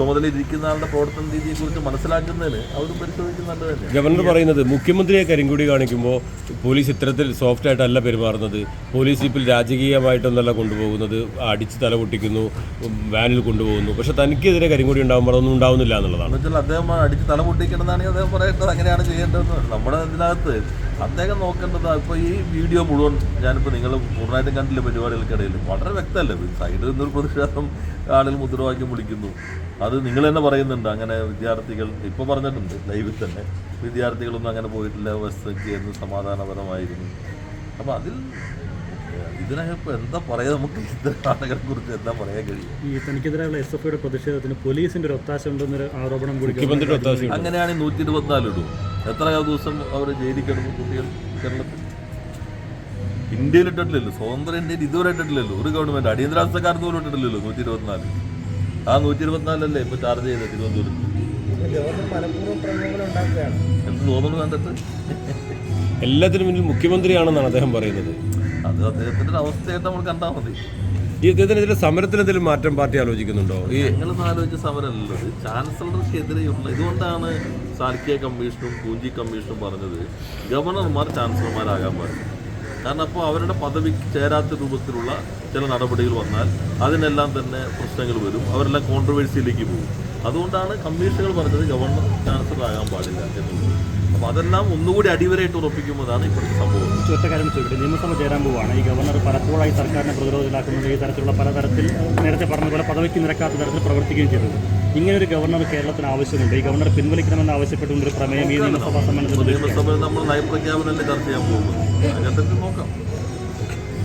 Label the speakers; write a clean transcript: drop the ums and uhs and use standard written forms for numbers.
Speaker 1: ചുമതലയിരിക്കുന്ന ആളുടെ പ്രവർത്തന രീതിയെക്കുറിച്ച് മനസ്സിലാക്കുന്നതിന് അവരും പരിശോധിക്കുന്നത് തന്നെയാണ്.
Speaker 2: ഗവർണർ പറയുന്നത് മുഖ്യമന്ത്രിയെ കരിങ്കൊടി കാണിക്കുമ്പോൾ പോലീസ് ഇത്തരത്തിൽ സോഫ്റ്റായിട്ടല്ല പെരുമാറുന്നത്, പോലീസ് ജീപ്പിൽ രാജകീയമായിട്ടൊന്നല്ല കൊണ്ടുപോകുന്നത്, അടിച്ച് തല പൊട്ടിക്കുന്നു, വാനിൽ കൊണ്ടുപോകുന്നു, പക്ഷെ തനിക്കെതിരെ കരിങ്കൊടി ഉണ്ടാകുമ്പോൾ അതൊന്നും ഉണ്ടാവുന്നില്ല എന്നുള്ളതാണ്.
Speaker 1: എന്നുവെച്ചാൽ അദ്ദേഹം അടിച്ച് തല പൊട്ടിക്കണമെന്നാണെങ്കിൽ അദ്ദേഹം പറയേണ്ടത് അങ്ങനെയാണ് ചെയ്യേണ്ടതെന്ന്. നമ്മുടെ ഇതിനകത്ത് അദ്ദേഹം നോക്കേണ്ടത് ഇപ്പോൾ ഈ വീഡിയോ മുഴുവൻ ഞാനിപ്പോൾ നിങ്ങൾ പൂർണ്ണമായിട്ടും കണ്ടില്ല പരിപാടികൾക്കിടയിൽ വളരെ വ്യക്തമല്ലേ, സൈഡിൽ നിന്നൊരു പ്രതിഷേധം ആളുകൾ മുദ്രാവാക്യം വിളിക്കുന്നു. അത് നിങ്ങൾ തന്നെ പറയുന്നുണ്ട്, അങ്ങനെ വിദ്യാർത്ഥികൾ ഇപ്പോൾ പറഞ്ഞിട്ടുണ്ട് ലൈവിൽ തന്നെ, വിദ്യാർത്ഥികളൊന്നും അങ്ങനെ പോയിട്ടില്ല, ബസ്സൊക്കെ എന്ന് സമാധാനപരമായിരുന്നു. അപ്പോൾ ഇതിനകത്ത് എന്താ പറയുക, നമുക്ക് ഇത്തരം ആളുകളെ കുറിച്ച് എന്താ പറയാൻ കഴിയും?
Speaker 3: ഈ തനിക്കെതിരെയുള്ള SFIയുടെ പ്രതിഷേധത്തിന് പോലീസിന്റെ ഒരു ഒത്താശ ഉണ്ടെന്നൊരു ആരോപണം കൂടി.
Speaker 1: അങ്ങനെയാണ് 124 ഇടും. എത്ര ദിവസം അവർ ജയിലിൽ കിടന്നു കുട്ടികൾ കേരളത്തിൽ? ഇന്ത്യയിൽ ഇട്ടിട്ടില്ലല്ലോ, സ്വതന്ത്ര ഇന്ത്യയിൽ ഇതുവരെ ഇട്ടിട്ടില്ലല്ലോ ഒരു ഗവൺമെൻറ്. അടിയന്തരാവസ്ഥക്കാർക്ക് പോലും ഇട്ടിട്ടില്ലല്ലോ 124. ആ 124 ഇപ്പോൾ ചാർജ് ചെയ്തത് തിരുവനന്തപുരത്ത്. എന്ത് തോന്നുന്നു കണ്ടിട്ട്?
Speaker 2: എല്ലാത്തിനും മുന്നിൽ മുഖ്യമന്ത്രിയാണെന്നാണ് അദ്ദേഹം പറയുന്നത്.
Speaker 1: അത് അദ്ദേഹത്തിൻ്റെ അവസ്ഥയായിട്ട് നമ്മൾ കണ്ടാൽ മതി.
Speaker 2: ഈ അദ്ദേഹത്തിനെതിരെ സമരത്തിനെന്തെങ്കിലും മാറ്റം പാർട്ടി ആലോചിക്കുന്നുണ്ടോ?
Speaker 1: ഞങ്ങളൊന്നും ആലോചിച്ച സമരമല്ലല്ലോ, ചാൻസലർക്കെതിരെയുള്ള. ഇതുകൊണ്ടാണ് സാൽക്കിയ കമ്മീഷനും പൂഞ്ചി കമ്മീഷനും പറഞ്ഞത് ഗവർണർമാർ ചാൻസലർമാരാകാൻ പാടില്ല. കാരണം അപ്പോൾ അവരുടെ പദവിക്ക് ചേരാത്ത രൂപത്തിലുള്ള ചില നടപടികൾ വന്നാൽ അതിനെല്ലാം തന്നെ പ്രശ്നങ്ങൾ വരും, അവരെല്ലാം കോൺട്രവേഴ്സിയിലേക്ക് പോകും. അതുകൊണ്ടാണ് കമ്മീഷനുകൾ പറഞ്ഞത് ഗവർണർ ചാൻസലറാകാൻ പാടില്ല എന്നുള്ളത്. അപ്പോൾ അതെല്ലാം ഒന്നുകൂടി അടിവരായിട്ട് ഉറപ്പിക്കുമ്പോഴാണ് ഇപ്പോഴത്തെ സംഭവം.
Speaker 3: ഒറ്റ കാര്യം ചോദിക്കട്ടെ, നിയമസഭ ചേരാൻ പോവുകയാണ്. ഈ ഗവർണർ പലപ്പോഴായി സർക്കാരിനെ പ്രതിരോധത്തിലാക്കുന്നത്, ഈ തരത്തിലുള്ള പലതരത്തിൽ നേരത്തെ പറഞ്ഞ പോലെ പദവിക്ക് നിരക്കാത്ത തരത്തിൽ പ്രവർത്തിക്കുകയും ചെയ്തത്. ഇങ്ങനൊരു ഗവർണർ കേരളത്തിന് ആവശ്യമുണ്ട്. ഈ ഗവർണർ പിൻവലിക്കണമെന്ന് ആവശ്യപ്പെട്ടുകൊണ്ടൊരു പ്രമേയം ഈ നിയമസഭാ സമ്മേളനത്തിൽ
Speaker 1: നമ്മൾ നയപ്രഖ്യാപനമല്ലേ ചർച്ച ചെയ്യാൻ പോകുന്നത്. അങ്ങനത്തെ നോക്കാം.